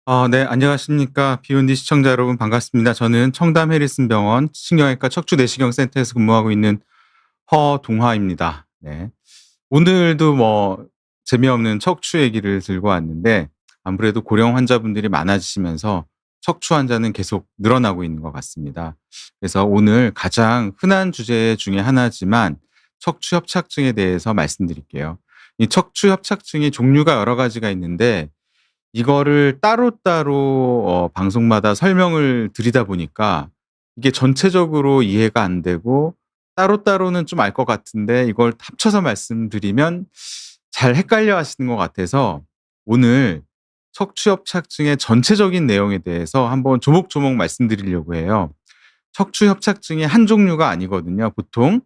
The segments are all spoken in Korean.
네. 안녕하십니까. 비욘디 시청자 여러분 반갑습니다. 저는 청담 해리슨 병원 신경외과 척추 내시경 센터에서 근무하고 있는 허동화입니다. 네. 오늘도 재미없는 척추 얘기를 들고 왔는데 아무래도 고령 환자분들이 많아지시면서 척추 환자는 계속 늘어나고 있는 것 같습니다. 그래서 오늘 가장 흔한 주제 중에 하나지만 척추 협착증에 대해서 말씀드릴게요. 이 척추 협착증이 종류가 여러 가지가 있는데 이거를 따로따로 방송마다 설명을 드리다 보니까 이게 전체적으로 이해가 안 되고 따로따로는 좀 알 것 같은데 이걸 합쳐서 말씀드리면 잘 헷갈려 하시는 것 같아서 오늘 척추협착증의 전체적인 내용에 대해서 한번 조목조목 말씀드리려고 해요. 척추협착증이 한 종류가 아니거든요. 보통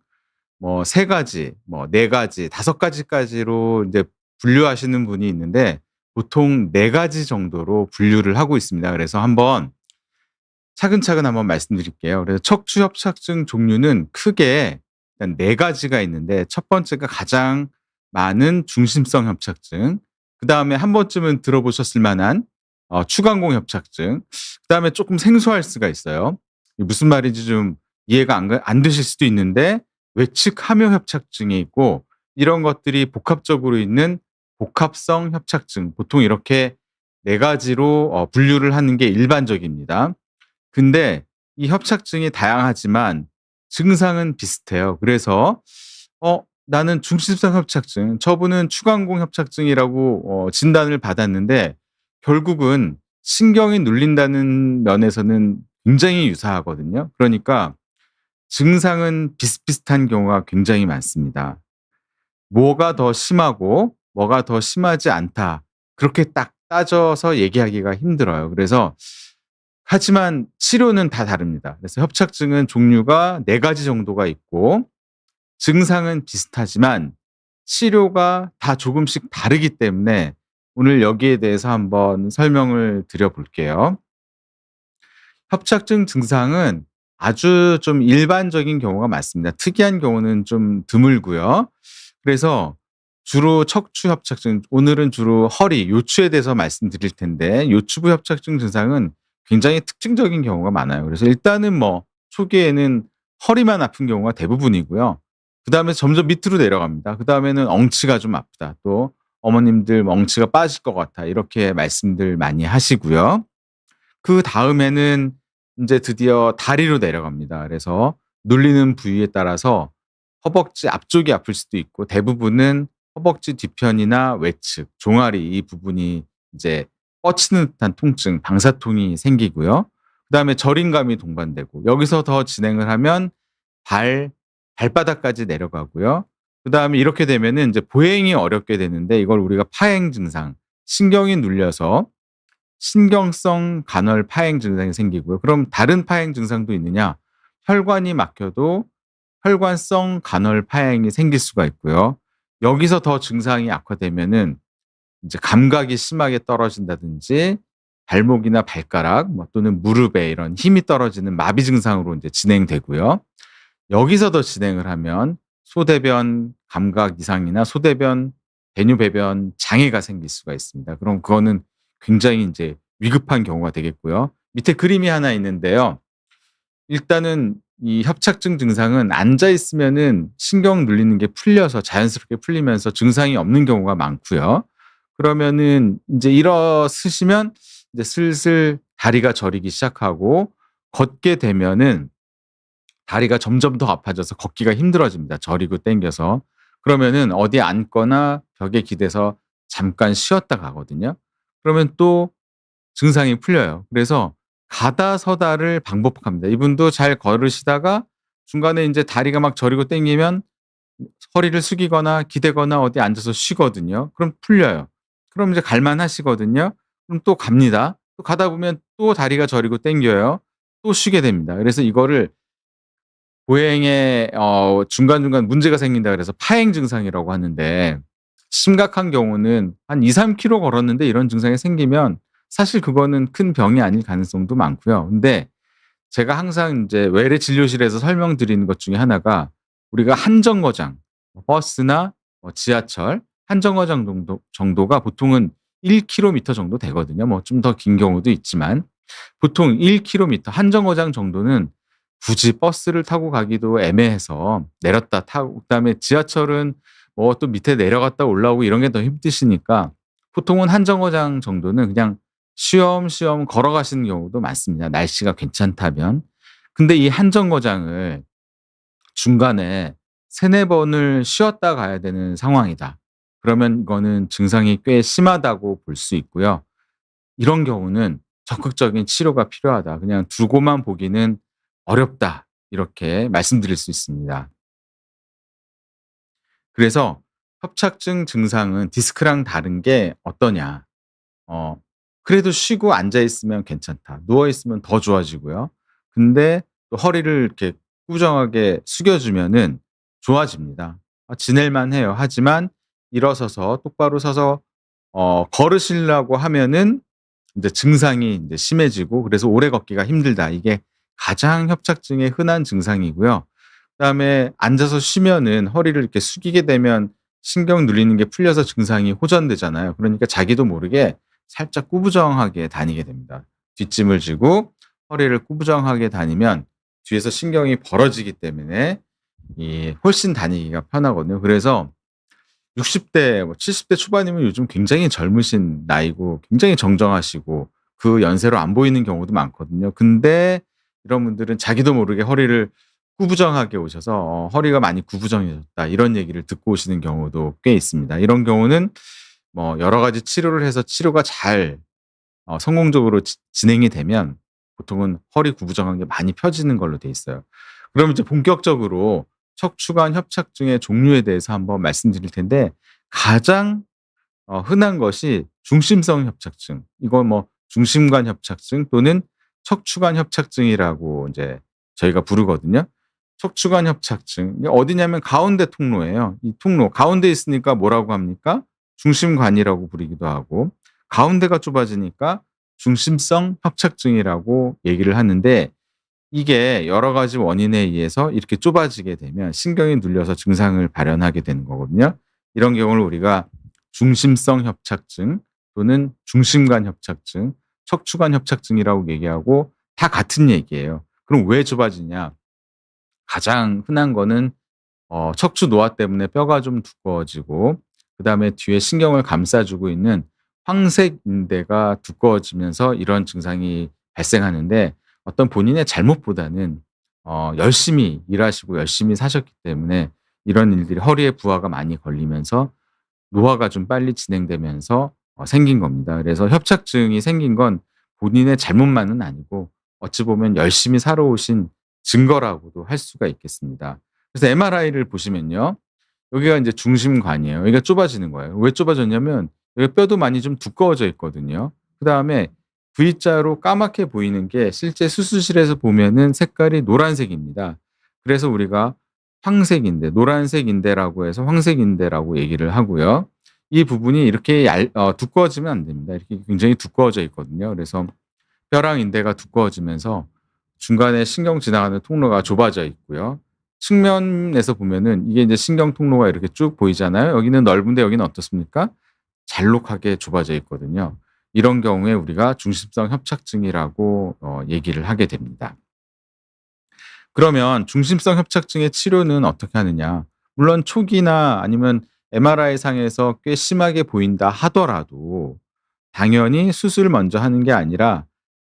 3 가지, 4 가지, 5 가지까지로 인제 분류하시는 분이 있는데 보통 4 가지 정도로 분류를 하고 있습니다. 그래서 한번 차근차근 한번 말씀드릴게요. 그래서 척추 협착증 종류는 크게 일단 4 가지가 있는데 첫 번째가 가장 많은 중심성 협착증, 그다음에 한 번쯤은 들어보셨을 만한 추간공 협착증, 그다음에 쪼끔 생소할 수가 있어요. 이게 무슨 말인지 좀 이해가 안 되실 수도 있는데 외측 함요 협착증이 있고 이런 것들이 복합적으로 있는 복합성 협착증, 보통 이렇게 4 가지로 분류를 하는 게 일반적입니다. 근데 이 협착증이 다양하지만 증상은 비슷해요. 그래서 나는 중심성 협착증, 저분은 추간공 협착증이라고 진단을 받았는데 결국은 신경이 눌린다는 면에서는 굉장히 유사하거든요. 그러니까 증상은 비슷비슷한 경우가 굉장히 많습니다. 뭐가 더 심하고 뭐가 더 심하지 않다, 그렇게 딱 따져서 얘기하기가 힘들어요. 그래서 하지만 치료는 다 다릅니다. 그래서 협착증은 종류가 4 가지 정도가 있고 증상은 비슷하지만 치료가 다 조금씩 다르기 때문에 오늘 여기에 대해서 한번 설명을 드려 볼게요. 협착증 증상은 아주 좀 일반적인 경우가 많습니다. 특이한 경우는 좀 드물고요. 그래서 주로 척추 협착증, 오늘은 주로 허리, 요추에 대해서 말씀드릴 텐데 요추부 협착증 증상은 굉장히 특징적인 경우가 많아요. 그래서 일단은 초기에는 허리만 아픈 경우가 대부분이고요. 그다음에 점점 밑으로 내려갑니다. 그다음에는 엉치가 좀 아프다. 또 어머님들 엉치가 빠질 것 같아. 이렇게 말씀들 많이 하시고요. 그다음에는 인제 드디어 다리로 내려갑니다. 그래서 눌리는 부위에 따라서 허벅지 앞쪽이 아플 수도 있고 대부분은 허벅지 뒤편이나 외측, 종아리 이 부분이 이제 뻗치는 듯한 통증, 방사통이 생기고요. 그다음에 저림감이 동반되고 여기서 더 진행을 하면 발바닥까지 내려가고요. 그다음에 이렇게 되면은 인제 보행이 어렵게 되는데 이걸 우리가 파행 증상, 신경이 눌려서 신경성 간헐 파행 증상이 생기고요. 그럼 다른 파행 증상도 있느냐? 혈관이 막혀도 혈관성 간헐 파행이 생길 수가 있고요. 여기서 더 증상이 악화되면은 이제 감각이 심하게 떨어진다든지 발목이나 발가락 또는 무릎에 이런 힘이 떨어지는 마비 증상으로 인제 진행되고요. 여기서 더 진행을 하면 소대변 감각 이상이나 소대변, 배뇨 배변 장애가 생길 수가 있습니다. 그럼 그거는 굉장히 인제 위급한 경우가 되겠고요. 밑에 그림이 하나 있는데요. 일단은 이 협착증 증상은 앉아 있으면은 신경 눌리는 게 풀려서 자연스럽게 풀리면서 증상이 없는 경우가 많고요. 그러면은 인제 일어서시면 이제 슬슬 다리가 저리기 시작하고 걷게 되면은 다리가 점점 더 아파져서 걷기가 힘들어집니다, 저리고 당겨서. 그러면은 어디에 앉거나 벽에 기대서 잠깐 쉬었다 가거든요. 그러면 또 증상이 풀려요. 그래서 가다 서다를 반복합니다. 이분도 잘 걸으시다가 중간에 인제 다리가 막 저리고 당기면 허리를 숙이거나 기대거나 어디에 앉아서 쉬거든요. 그럼 풀려요. 그럼 이제 갈 만하시거든요. 그럼 또 갑니다. 또 가다 보면 또 다리가 저리고 당겨요. 또 쉬게 됩니다. 그래서 이거를 보행에 중간중간 문제가 생긴다 그래서 파행 증상이라고 하는데 심각한 경우는 한 2-3 킬로 걸었는데 이런 증상이 생기면 사실 그거는 큰 병이 아닐 가능성도 많고요. 근데 제가 항상 인제 외래 진료실에서 설명드리는 것 중에 하나가 우리가 한 정거장, 버스나 지하철 한 정거장 정도가 보통은 1km 정도 되거든요. 뭐 좀 더 긴 경우도 있지만 보통 1km 한 정거장 정도는 굳이 버스를 타고 가기도 애매해서 내렸다 타고 그다음에 지하철은 뭐 또 밑에 내려갔다 올라오고 이런 게 더 힘드시니까 보통은 한 정거장 정도는 그냥 쉬엄쉬엄 걸어가시는 경우도 많습니다, 날씨가 괜찮다면. 근데 이 한 정거장을 중간에 3-4 번을 쉬었다 가야 되는 상황이다. 그러면 이거는 증상이 꽤 심하다고 볼 수 있고요. 이런 경우는 적극적인 치료가 필요하다. 그냥 두고만 보기는 어렵다. 이렇게 말씀드릴 수 있습니다. 그래서 협착증 증상은 디스크랑 다른 게 어떠냐? 어 그래도 쉬고 앉아 있으면 괜찮다. 누워 있으면 더 좋아지고요. 근데 또 허리를 이렇게 꾸정하게 숙여 주면은 좋아집니다. 지낼 만해요. 하지만 일어서서 똑바로 서서 걸으시려고 하면은 인제 증상이 인제 심해지고 그래서 오래 걷기가 힘들다. 이게 가장 협착증의 흔한 증상이고요. 그다음에 앉아서 쉬면은 허리를 이렇게 숙이게 되면 신경 눌리는 게 풀려서 증상이 호전되잖아요. 그러니까 자기도 모르게 살짝 꾸부정하게 다니게 됩니다. 뒷짐을 지고 허리를 꾸부정하게 다니면 뒤에서 신경이 벌어지기 때문에 훨씬 다니기가 편하거든요. 그래서 60대 뭐 70대 초반이면 요즘 굉장히 젊으신 나이고 굉장히 정정하시고 그 연세로 안 보이는 경우도 많거든요. 근데 이런 분들은 자기도 모르게 허리를 구부정하게 오셔서 "허리가 많이 구부정해졌다." 이런 얘기를 듣고 오시는 경우도 꽤 있습니다. 이런 경우는 뭐 여러 가지 치료를 해서 치료가 잘 성공적으로 진행이 되면 보통은 허리 구부정한 게 많이 펴지는 걸로 돼 있어요. 그럼 이제 본격적으로 척추관 협착증의 종류에 대해서 한번 말씀드릴 텐데 가장 흔한 것이 중심성 협착증. 이건 뭐 중심관 협착증 또는 척추관 협착증이라고 인제 저희가 부르거든요. 척추관 협착증. 이게 어디냐면 가운데 통로예요. 이 통로 가운데 있으니까 뭐라고 합니까? 중심관이라고 부르기도 하고 가운데가 좁아지니까 중심성 협착증이라고 얘기를 하는데 이게 여러 가지 원인에 의해서 이렇게 좁아지게 되면 신경이 눌려서 증상을 발현하게 되는 거거든요. 이런 경우를 우리가 중심성 협착증 또는 중심관 협착증, 척추관 협착증이라고 얘기하고 다 같은 얘기예요. 그럼 왜 좁아지냐? 가장 흔한 거는 척추 노화 때문에 뼈가 좀 두꺼워지고 그다음에 뒤에 신경을 감싸 주고 있는 황색 인대가 두꺼워지면서 이런 증상이 발생하는데 어떤 본인의 잘못보다는 열심히 일하시고 열심히 사셨기 때문에 이런 일들이 허리에 부하가 많이 걸리면서 노화가 좀 빨리 진행되면서 생긴 겁니다. 그래서 협착증이 생긴 건 본인의 잘못만은 아니고 어찌 보면 열심히 살아오신 증거라고도 할 수가 있겠습니다. 그래서 MRI를 보시면요. 여기가 인제 중심관이에요. 여기가 좁아지는 거예요. 왜 좁아졌냐면 여기 뼈도 많이 좀 두꺼워져 있거든요. 그다음에 V자로 까맣게 보이는 게 실제 수술실에서 보면은 색깔이 노란색입니다. 그래서 우리가 황색인대, 노란색인대라고 해서 황색인대라고 얘기를 하고요. 이 부분이 이렇게 두꺼워지면 안 됩니다. 이렇게 굉장히 두꺼워져 있거든요. 그래서 뼈랑 인대가 두꺼워지면서 중간에 신경 지나가는 통로가 좁아져 있고요. 측면에서 보면은 이게 이제 신경 통로가 이렇게 쭉 보이잖아요. 여기는 넓은데 여기는 어떻습니까? 잘록하게 좁아져 있거든요. 이런 경우에 우리가 중심성 협착증이라고 얘기를 하게 됩니다. 그러면 중심성 협착증의 치료는 어떻게 하느냐? 물론 초기나 아니면 MRI 상에서 꽤 심하게 보인다 하더라도 당연히 수술을 먼저 하는 게 아니라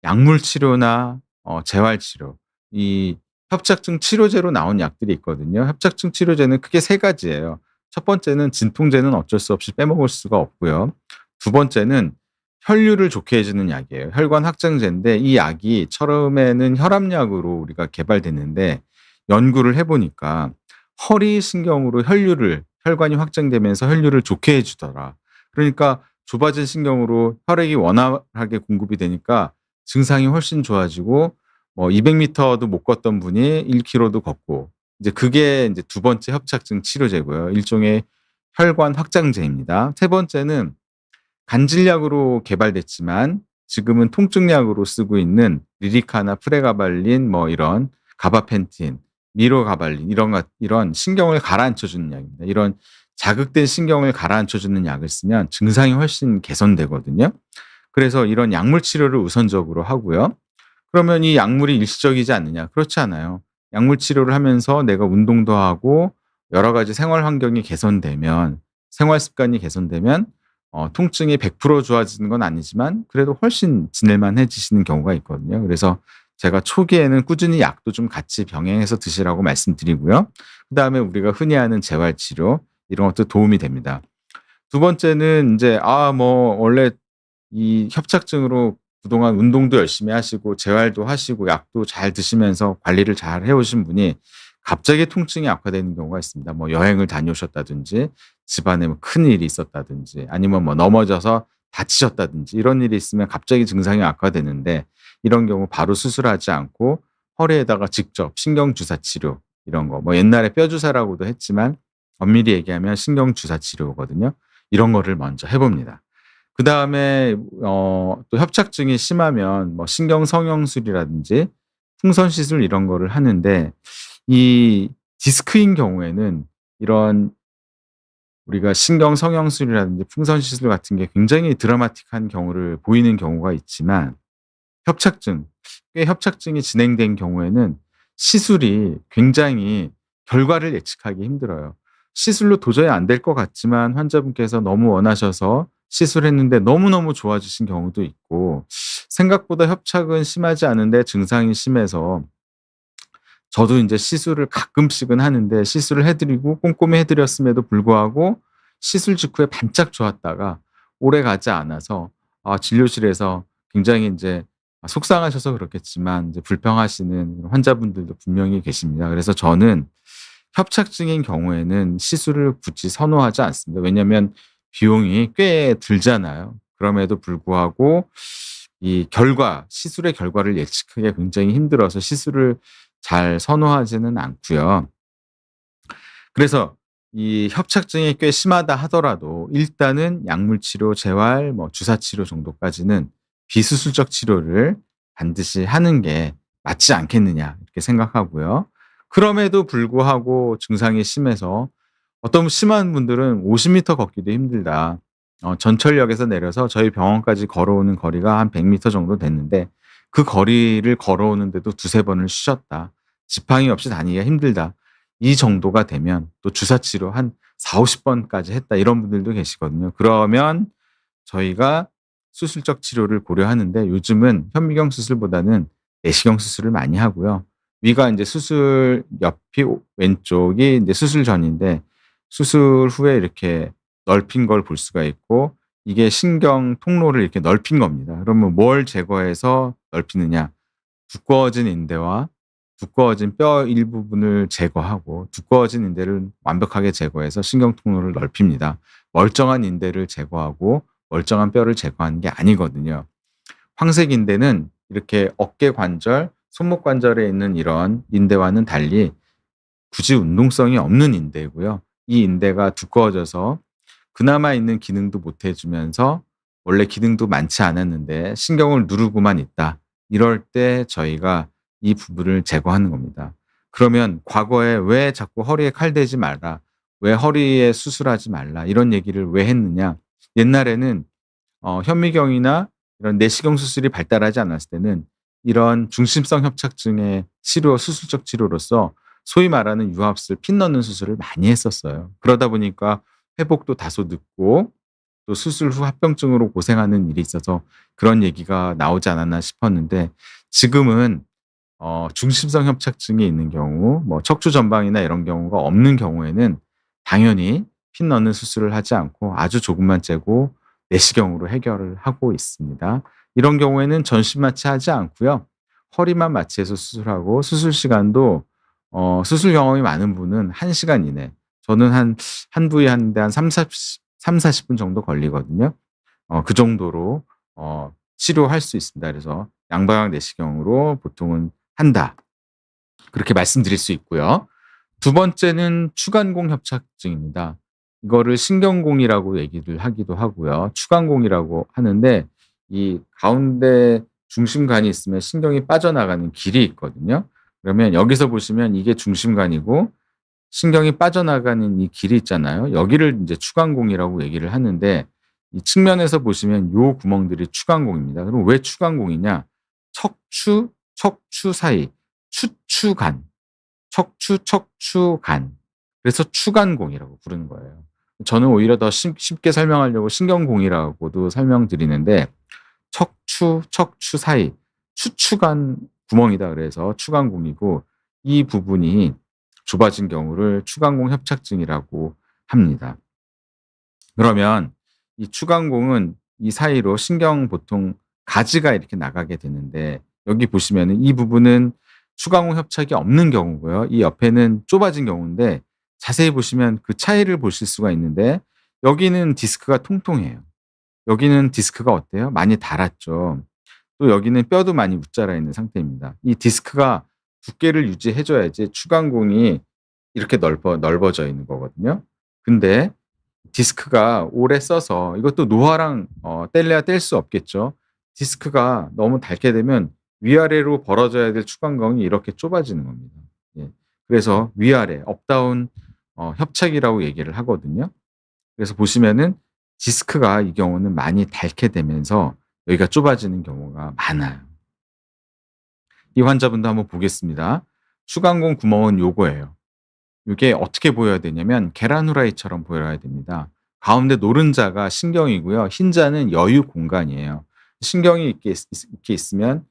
약물 치료나 재활 치료, 이 협착증 치료제로 나온 약들이 있거든요. 협착증 치료제는 크게 3 가지예요. 첫 번째는 진통제는 어쩔 수 없이 빼먹을 수가 없고요. 두 번째는 혈류를 좋게 해 주는 약이에요. 혈관 확장제인데 이 약이 처음에는 혈압약으로 우리가 개발됐는데 연구를 해 보니까 허리 신경으로 혈관이 확장되면서 혈류를 좋게 해 주더라. 그러니까 좁아진 신경으로 혈액이 원활하게 공급이 되니까 증상이 훨씬 좋아지고 200 미터도 못 걷던 분이 1 킬로도 걷고 이제 그게 인제 두 번째 협착증 치료제고요. 일종의 혈관 확장제입니다. 세 번째는 간질약으로 개발됐지만 지금은 통증약으로 쓰고 있는 리리카나 프레가발린 뭐 이런 가바펜틴, 미로가발린 이런 신경을 가라앉혀 주는 약입니다. 이런 자극된 신경을 가라앉혀 주는 약을 쓰면 증상이 훨씬 개선되거든요. 그래서 이런 약물 치료를 우선적으로 하고요. 그러면 이 약물이 일시적이지 않느냐? 그렇지 않아요. 약물 치료를 하면서 내가 운동도 하고 여러 가지 생활 환경이 개선되면, 생활 습관이 개선되면 통증이 100% 좋아지는 건 아니지만 그래도 훨씬 지낼만해지시는 경우가 있거든요. 그래서 제가 초기에는 꾸준히 약도 좀 같이 병행해서 드시라고 말씀드리고요. 그다음에 우리가 흔히 하는 재활 치료 이런 것도 도움이 됩니다. 두 번째는 인제 원래 이 협착증으로 그동안 운동도 열심히 하시고 재활도 하시고 약도 잘 드시면서 관리를 잘 해 오신 분이 갑자기 통증이 악화되는 경우가 있습니다. 뭐 여행을 다녀오셨다든지 집안에 뭐 큰일이 있었다든지 아니면 뭐 넘어져서 다치셨다든지 이런 일이 있으면 갑자기 증상이 악화되는데 이런 경우 바로 수술하지 않고 허리에다가 직접 신경 주사 치료 이런 거 뭐 옛날에 뼈 주사라고도 했지만 엄밀히 얘기하면 신경 주사 치료거든요. 이런 거를 먼저 해 봅니다. 그다음에 또 협착증이 심하면 뭐 신경 성형술이라든지 풍선 시술 이런 거를 하는데 이 디스크인 경우에는 이런 우리가 신경 성형술이라든지 풍선 시술 같은 게 굉장히 드라마틱한 경우를 보이는 경우가 있지만 협착증, 꽤 협착증이 진행된 경우에는 시술이 굉장히 결과를 예측하기 힘들어요. 시술로 도저히 안 될 것 같지만 환자분께서 너무 원하셔서 시술했는데 너무너무 좋아지신 경우도 있고 생각보다 협착은 심하지 않은데 증상이 심해서 저도 인제 시술을 가끔씩은 하는데 시술을 해 드리고 꼼꼼히 해 드렸음에도 불구하고 시술 직후에 반짝 좋았다가 오래가지 않아서 진료실에서 굉장히 인제 속상하셔서 그렇겠지만 인제 불평하시는 환자분들도 분명히 계십니다. 그래서 저는 협착증인 경우에는 시술을 굳이 선호하지 않습니다. 왜냐하면 비용이 꽤 들잖아요. 그럼에도 불구하고 이 시술의 결과를 예측하기가 굉장히 힘들어서 시술을 잘 선호하지는 않고요. 그래서 이 협착증이 꽤 심하다 하더라도 일단은 약물 치료, 재활, 뭐 주사 치료 정도까지는 비수술적 치료를 반드시 하는 게 맞지 않겠느냐 이렇게 생각하고요. 그럼에도 불구하고 증상이 심해서 어떤 심한 분들은 50 미터 걷기도 힘들다. 전철역에서 내려서 저희 병원까지 걸어오는 거리가 한 100 미터 정도 됐는데 그 거리를 걸어오는데도 두세 번을 쉬셨다. 지팡이 없이 다니기가 힘들다. 이 정도가 되면 또 주사 치료 한 40-50 번까지 했다. 이런 분들도 계시거든요. 그러면 저희가 수술적 치료를 고려하는데 요즘은 현미경 수술보다는 내시경 수술을 많이 하고요. 위가 인제 수술 옆이 왼쪽이 인제 수술 전인데 수술 후에 이렇게 넓힌 걸 볼 수가 있고 이게 신경 통로를 이렇게 넓힌 겁니다. 그러면 뭘 제거해서 넓히느냐? 두꺼워진 인대와 두꺼워진 뼈 일부분을 제거하고 두꺼워진 인대를 완벽하게 제거해서 신경 통로를 넓힙니다. 멀쩡한 인대를 제거하고 멀쩡한 뼈를 제거하는 게 아니거든요. 황색 인대는 이렇게 어깨 관절, 손목 관절에 있는 이런 인대와는 달리 굳이 운동성이 없는 인대고요. 이 인대가 두꺼워져서 그나마 있는 기능도 못 해 주면서 원래 기능도 많지 않았는데 신경을 누르고만 있다. 이럴 때 저희가 이 부분을 제거하는 겁니다. 그러면 과거에 "왜 자꾸 허리에 칼 대지 마라. 왜 허리에 수술하지 말라." 이런 얘기를 왜 했느냐. 옛날에는 현미경이나 이런 내시경 수술이 발달하지 않았을 때는 이런 중심성 협착증의 치료 수술적 치료로서 소위 말하는 유합술 핀 넣는 수술을 많이 했었어요. 그러다 보니까 회복도 다소 늦고 또 수술 후 합병증으로 고생하는 일이 있어서 그런 얘기가 나오지 않았나 싶었는데 지금은 중심성 협착증이 있는 경우 뭐 척추 전방이나 이런 경우가 없는 경우에는 당연히 핀 넣는 수술을 하지 않고 아주 조금만 째고 내시경으로 해결을 하고 있습니다. 이런 경우에는 전신 마취하지 않고요. 허리만 마취해서 수술하고 수술 시간도 수술 경험이 많은 분은 1 시간 이내 저는 한 부위 하는데 한 30-40분 정도 걸리거든요. 그 정도로 치료할 수 있습니다. 그래서 양방향 내시경으로 보통은 한다. 그렇게 말씀드릴 수 있고요. 두 번째는 추간공 협착증입니다. 이거를 신경공이라고 얘기를 하기도 하고요. 추간공이라고 하는데 이 가운데 중심관이 있으면 신경이 빠져나가는 길이 있거든요. 그러면 여기서 보시면 이게 중심관이고 신경이 빠져나가는 이 길이 있잖아요. 여기를 인제 추간공이라고 얘기를 하는데 이 측면에서 보시면 요 구멍들이 추간공입니다. 그럼 왜 추간공이냐? 척추 사이, 추추간, 척추간. 그래서 추간공이라고 부르는 거예요. 저는 오히려 더 쉽게 설명하려고 신경공이라고도 설명드리는데 척추 사이, 추추간 구멍이다 그래서 추간공이고 이 부분이 좁아진 경우를 추간공 협착증이라고 합니다. 그러면 이 추간공은 이 사이로 신경 보통 가지가 이렇게 나가게 되는데 여기 보시면은 이 부분은 추간공 협착이 없는 경우고요. 이 옆에는 좁아진 경우인데 자세히 보시면 그 차이를 보실 수가 있는데 여기는 디스크가 통통해요. 여기는 디스크가 어때요? 많이 닳았죠. 또 여기는 뼈도 많이 웃자라 있는 상태입니다. 이 디스크가 두께를 유지해 줘야지 추간공이 이렇게 넓어져 있는 거거든요. 근데 디스크가 오래 써서 이것도 노화랑 뗄래야 뗄 수 없겠죠. 디스크가 너무 닳게 되면 위아래로 벌어져야 될 추간공이 이렇게 좁아지는 겁니다. 예. 그래서 위아래 업다운 협착이라고 얘기를 하거든요. 그래서 보시면은 디스크가 이 경우는 많이 닳게 되면서 여기가 좁아지는 경우가 많아요. 이 환자분도 한번 보겠습니다. 추간공 구멍은 요거예요. 요게 어떻게 보여야 되냐면 계란 후라이처럼 보여야 됩니다. 가운데 노른자가 신경이고요. 흰자는 여유 공간이에요. 신경이 이렇게 있으면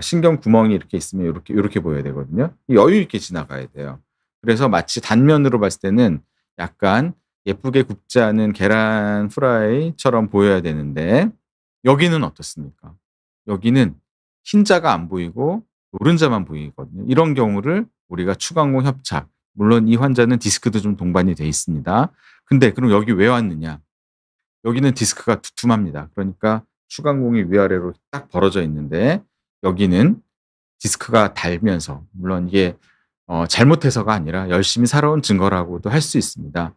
신경 구멍이 이렇게 있으면 요렇게 보여야 되거든요. 여유 있게 지나가야 돼요. 그래서 마치 단면으로 봤을 때는 약간 예쁘게 굽지 않은 계란 후라이처럼 보여야 되는데 여기는 어떻습니까? 여기는 흰자가 안 보이고 노른자만 보이거든요. 이런 경우를 우리가 추간공 협착, 물론 이 환자는 디스크도 좀 동반이 돼 있습니다. 근데 그럼 여기 왜 왔느냐? 여기는 디스크가 두툼합니다. 그러니까 추간공이 위아래로 딱 벌어져 있는데 여기는 디스크가 닳으면서 물론 이게 잘못해서가 아니라 열심히 살아온 증거라고도 할 수 있습니다.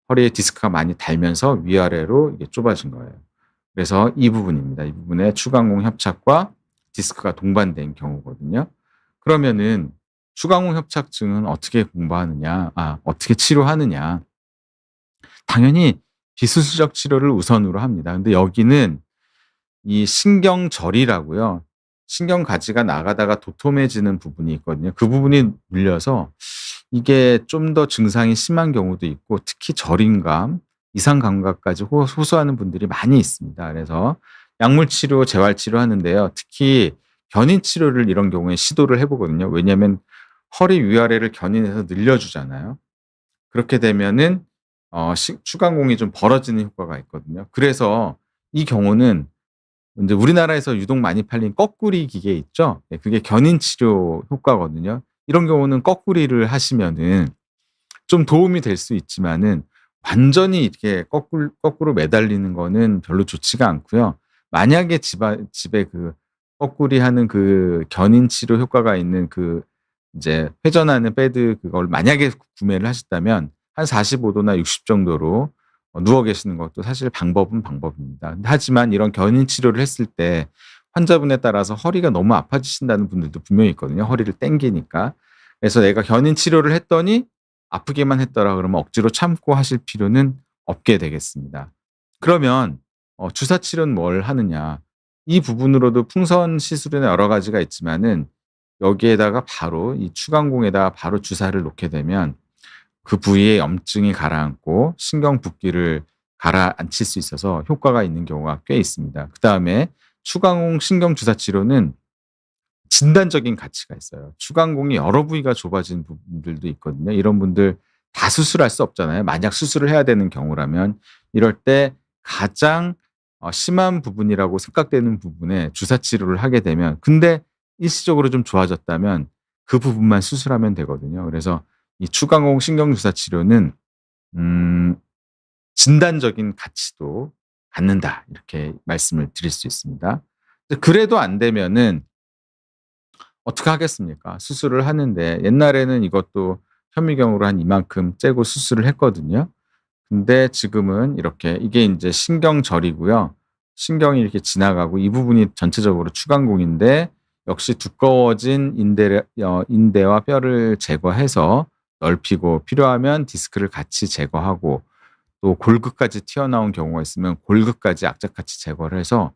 허리에 디스크가 많이 닳으면서 위아래로 이게 좁아진 거예요. 그래서 이 부분입니다. 이 부분에 추간공 협착과 디스크가 동반된 경우거든요. 그러면은 추간공 협착증은 어떻게 어떻게 치료하느냐? 당연히 비수술적 치료를 우선으로 합니다. 근데 여기는 이 신경절이라고요. 신경 가지가 나가다가 도톰해지는 부분이 있거든요. 그 부분이 눌려서 이게 좀 더 증상이 심한 경우도 있고 특히 저림감, 이상 감각까지 호소하는 분들이 많이 있습니다. 그래서 약물 치료, 재활 치료하는데요. 특히 견인 치료를 이런 경우에 시도를 해 보거든요. 왜냐하면 허리 위아래를 견인해서 늘려 주잖아요. 그렇게 되면은 추간공이 좀 벌어지는 효과가 있거든요. 그래서 이 경우는 인제 우리나라에서 유독 많이 팔린 거꾸리 기계 있죠? 예, 그게 견인 치료 효과거든요. 이런 경우는 거꾸리를 하시면은 좀 도움이 될 수 있지만은 완전히 이렇게 거꾸로 매달리는 거는 별로 좋지가 않고요. 만약에 집에 그 거꾸리 하는 그 견인 치료 효과가 있는 그 인제 회전하는 패드 그걸 만약에 구매를 하셨다면 한 45 도나 60 정도로 누워 계시는 것도 사실 방법입니다. 하지만 이런 견인 치료를 했을 때 환자분에 따라서 허리가 너무 아파지신다는 분들도 분명히 있거든요, 허리를 당기니까. 그래서 내가 견인 치료를 했더니 아프게만 했더라 그러면 억지로 참고 하실 필요는 없게 되겠습니다. 그러면 주사 치료는 뭘 하느냐. 이 부분으로도 풍선 시술에는 여러 가지가 있지만은 여기에다가 바로 이 추간공에다가 바로 주사를 놓게 되면 그 부위에 염증이 가라앉고 신경 붓기를 가라앉힐 수 있어서 효과가 있는 경우가 꽤 있습니다. 그다음에 추간공 신경 주사 치료는 진단적인 가치가 있어요. 추간공이 여러 부위가 좁아진 분들도 있거든요. 이런 분들 다 수술할 수 없잖아요. 만약 수술을 해야 되는 경우라면 이럴 때 가장 심한 부분이라고 생각되는 부분에 주사 치료를 하게 되면 근데 일시적으로 좀 좋아졌다면 그 부분만 수술하면 되거든요. 그래서 이 추간공 신경 주사 치료는 음 진단적인 가치도 갖는다. 이렇게 말씀을 드릴 수 있습니다. 그래도 안 되면은 어떻게 하겠습니까? 수술을 하는데 옛날에는 이것도 현미경으로 한 이만큼 째고 수술을 했거든요. 근데 지금은 이렇게 이게 인제 신경절이고요. 신경이 이렇게 지나가고 이 부분이 전체적으로 추간공인데 역시 두꺼워진 인대와 뼈를 제거해서 넓히고 필요하면 디스크를 같이 제거하고 또 골극까지 튀어나온 경우가 있으면 골극까지 악착같이 제거를 해서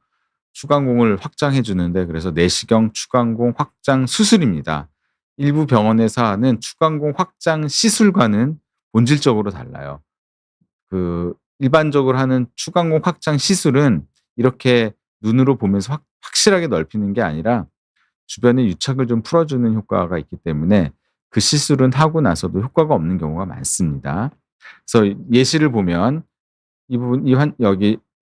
추간공을 확장해 주는데 그래서 내시경 추간공 확장 수술입니다. 일부 병원에서 하는 추간공 확장 시술과는 본질적으로 달라요. 일반적으로 하는 추간공 확장 시술은 이렇게 눈으로 보면서 확실하게 넓히는 게 아니라 주변에 유착을 좀 풀어주는 효과가 있기 때문에 그 시술은 하고 나서도 효과가 없는 경우가 많습니다. 그래서 예시를 보면 이 부분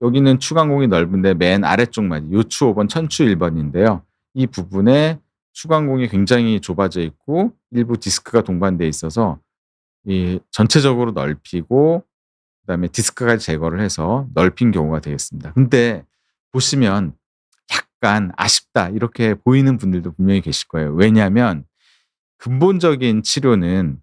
여기는 추간공이 넓은데 맨 아래쪽만 요추 5번 천추 1번인데요. 이 부분에 추간공이 굉장히 좁아져 있고 일부 디스크가 동반돼 있어서 이 전체적으로 넓히고 그다음에 디스크까지 제거를 해서 넓힌 경우가 되겠습니다. 근데 보시면 약간 '아쉽다.' 이렇게 보이는 분들도 분명히 계실 거예요. 왜냐하면 근본적인 치료는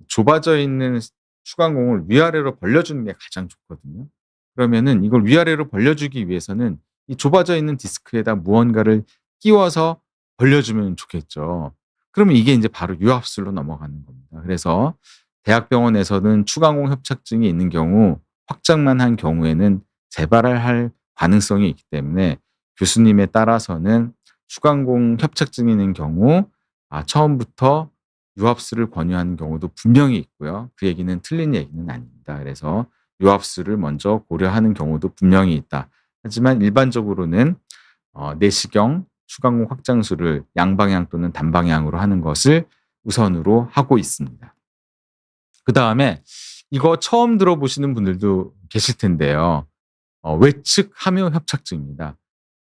좁아져 있는 추간공을 위아래로 벌려주는 게 가장 좋거든요. 그러면은 이걸 위아래로 벌려주기 위해서는 이 좁아져 있는 디스크에다 무언가를 끼워서 벌려주면 좋겠죠. 그러면 이게 인제 바로 유압술로 넘어가는 겁니다. 그래서 대학병원에서는 추간공 협착증이 있는 경우 확장만 한 경우에는 재발을 할 가능성이 있기 때문에 교수님에 따라서는 추간공 협착증이 있는 경우 처음부터 유압술을 권유하는 경우도 분명히 있고요. 그 얘기는 틀린 얘기는 아닙니다. 그래서 유압술을 먼저 고려하는 경우도 분명히 있다. 하지만 일반적으로는 내시경 추간공 확장술을 양방향 또는 단방향으로 하는 것을 우선으로 하고 있습니다. 그다음에 이거 처음 들어보시는 분들도 계실 텐데요. 외측 함유 협착증입니다.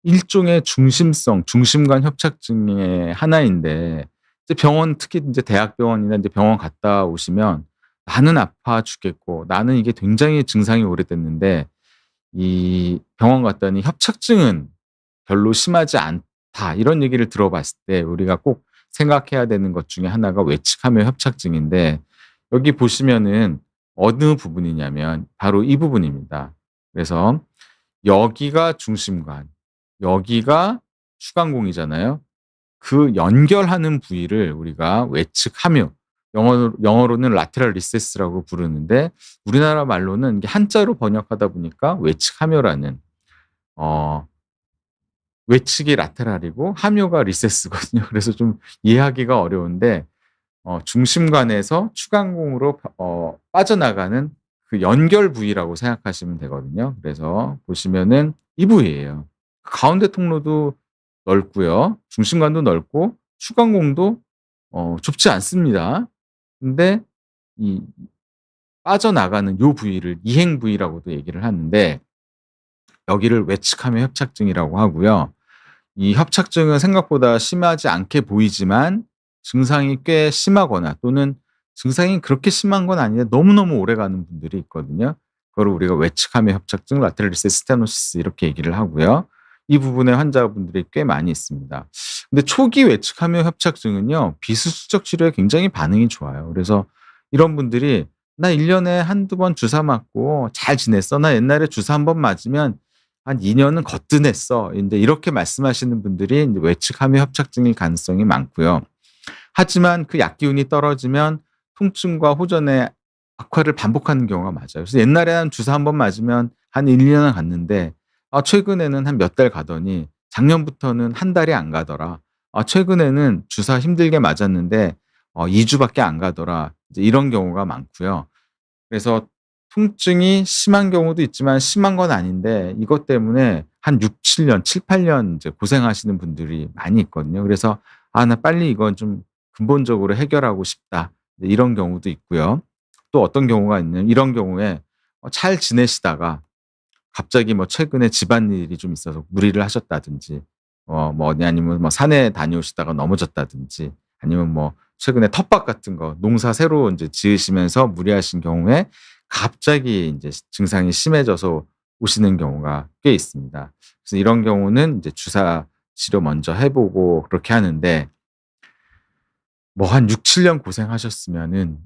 일종의 중심간 협착증의 하나인데 이제 병원 특히 인제 대학병원이나 인제 병원 갔다 오시면 "나는 아파 죽겠고 나는 이게 굉장히 증상이 오래됐는데 이 병원 갔더니 협착증은 별로 심하지 않다." 이런 얘기를 들어봤을 때 우리가 꼭 생각해야 되는 것 중에 하나가 외측 함유 협착증인데 여기 보시면은 어느 부분이냐면 바로 이 부분입니다. 그래서 여기가 중심관, 여기가 추간공이잖아요. 그 연결하는 부위를 우리가 외측 함유, 영어로는 lateral recess라고 부르는데 우리나라 말로는 이게 한자로 번역하다 보니까 외측 함유라는 어 외측이 라테랄이고 함유가 리세스거든요. 그래서 좀 이해하기가 어려운데 중심관에서 추간공으로 빠져나가는 그 연결 부위라고 생각하시면 되거든요. 그래서 보시면은 이 부위예요. 가운데 통로도 넓고요. 중심관도 넓고 추간공도 좁지 않습니다. 근데 이 빠져나가는 요 부위를 이행 부위라고도 얘기를 하는데 여기를 외측함유 협착증이라고 하고요. 이 협착증은 생각보다 심하지 않게 보이지만 증상이 꽤 심하거나 또는 증상이 그렇게 심한 건 아닌데 너무너무 오래가는 분들이 있거든요. 그거를 우리가 외측함유 협착증, 라테랄 리세스 스테노시스 이렇게 얘기를 하고요. 이 부분의 환자분들이 꽤 많이 있습니다. 근데 초기 외측함유 협착증은요. 비수술적 치료에 굉장히 반응이 좋아요. 그래서 이런 분들이 "나 1 년에 한두 번 주사 맞고 잘 지냈어. 나 옛날에 주사 한 번 맞으면 한 2 년은 거뜬했어." 인제 이렇게 말씀하시는 분들이 인제 외측 함유 협착증일 가능성이 많고요. 하지만 그 약 기운이 떨어지면 통증과 호전의 악화를 반복하는 경우가 많아요. 그래서 옛날에 한 주사 한 번 맞으면 한 1-2 년은 갔는데 최근에는 한 몇 달 가더니 작년부터는 한 달이 안 가더라. 최근에는 주사 힘들게 맞았는데 2 주밖에 안 가더라. 이제 이런 경우가 많고요. 그래서 통증이 심한 경우도 있지만 심한 건 아닌데 이것 때문에 한 6-7 년, 7-8년 이제 고생하시는 분들이 많이 있거든요. 그래서 '아 나 빨리 이건 좀 근본적으로 해결하고 싶다.' 네 이런 경우도 있고요. 또 어떤 경우가 있냐면 이런 경우에 잘 지내시다가 갑자기 뭐 최근에 집안일이 좀 있어서 무리를 하셨다든지 뭐 어디 아니면 뭐 산에 다녀오시다가 넘어졌다든지 아니면 뭐 최근에 텃밭 같은 거 농사 새로 인제 지으시면서 무리하신 경우에 갑자기 인제 증상이 심해져서 오시는 경우가 꽤 있습니다. 그래서 이런 경우는 인제 주사 치료 먼저 해 보고 그렇게 하는데 뭐 한 6-7년 고생하셨으면은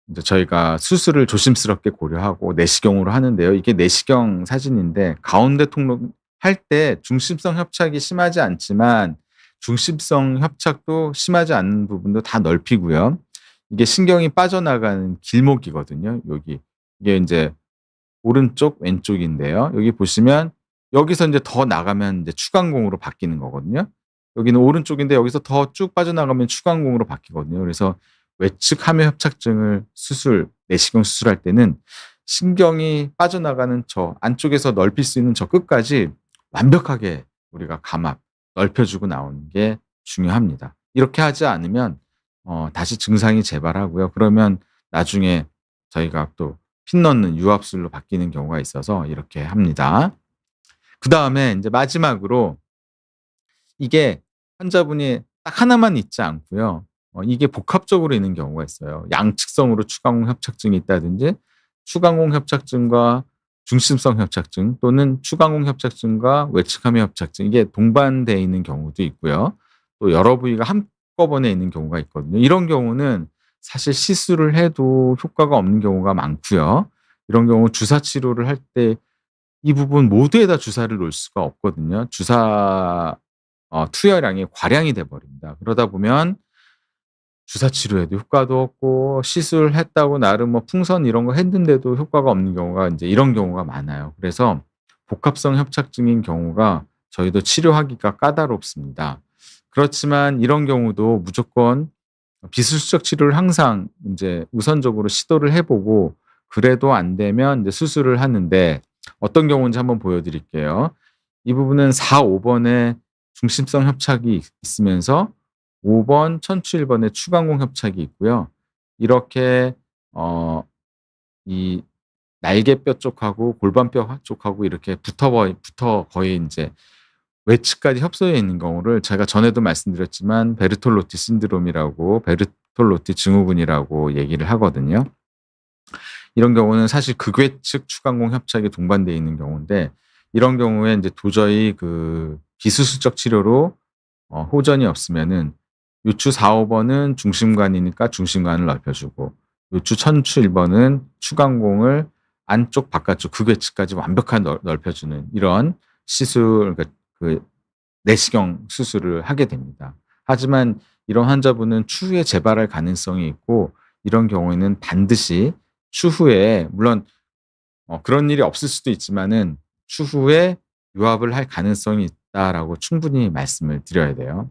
인제 저희가 수술을 조심스럽게 고려하고 내시경으로 하는데요. 이게 내시경 사진인데 가운데 통로 할 때 중심성 협착이 심하지 않지만 중심성 협착도 심하지 않은 부분도 다 넓히고요. 이게 신경이 빠져나가는 길목이거든요. 여기. 이게 인제 오른쪽 왼쪽인데요. 여기 보시면 여기서 인제 더 나가면 인제 추간공으로 바뀌는 거거든요. 여기는 오른쪽인데 여기서 더 쭉 빠져나가면 추간공으로 바뀌거든요. 그래서 외측 함유 협착증을 내시경 수술할 때는 신경이 빠져나가는 저 안쪽에서 넓힐 수 있는 저 끝까지 완벽하게 우리가 감압 넓혀 주고 나오는 게 중요합니다. 이렇게 하지 않으면 다시 증상이 재발하고요. 그러면 나중에 저희가 또 핀 넣는 유압술로 바뀌는 경우가 있어서 이렇게 합니다. 그다음에 인제 마지막으로 이게 환자분이 딱 하나만 있지 않고요. 이게 복합적으로 있는 경우가 있어요. 양측성으로 추간공 협착증이 있다든지 추간공 협착증과 중심성 협착증 또는 추간공 협착증과 외측 함유 협착증 이게 동반되어 있는 경우도 있고요. 또 여러 부위가 한꺼번에 있는 경우가 있거든요. 이런 경우는 사실 시술을 해도 효과가 없는 경우가 많고요. 이런 경우 주사 치료를 할 때 이 부분 모두에다 주사를 놓을 수가 없거든요. 주사 투여량이 과량이 돼 버립니다. 그러다 보면 주사 치료에도 효과도 없고 시술했다고 나름 뭐 풍선 이런 거 했는데도 효과가 없는 경우가 인제 이런 경우가 많아요. 그래서 복합성 협착증인 경우가 저희도 치료하기가 까다롭습니다. 그렇지만 이런 경우도 무조건 비수술적 치료를 항상 인제 우선적으로 시도를 해 보고 그래도 안 되면 인제 수술을 하는데 어떤 경우인지 한번 보여 드릴게요. 이 부분은 4-5 번에 중심성 협착이 있으면서 5번 천추 1 번에 추간공 협착이 있고요. 이렇게 이 날개뼈 쪽하고 골반뼈 쪽하고 이렇게 붙어 거의 인제 외측까지 협소해 있는 경우를 제가 전에도 말씀드렸지만 베르톨로티 신드롬이라고 베르톨로티 증후군이라고 얘기를 하거든요. 이런 경우는 사실 극외측 추간공 협착이 동반되어 있는 경우인데 이런 경우에 인제 도저히 그 비수술적 치료로 호전이 없으면은 요추 4-5 번은 중심관이니까 중심관을 넓혀 주고 요추 천추 1 번은 추간공을 안쪽 바깥쪽 극외측까지 완벽한 넓혀 주는 이런 시술 그러니까 그 내시경 수술을 하게 됩니다. 하지만 이런 환자분은 추후에 재발할 가능성이 있고 이런 경우에는 반드시 추후에 물론 그런 일이 없을 수도 있지만은 추후에 유압을 할 가능성이 있다라고 충분히 말씀을 드려야 돼요.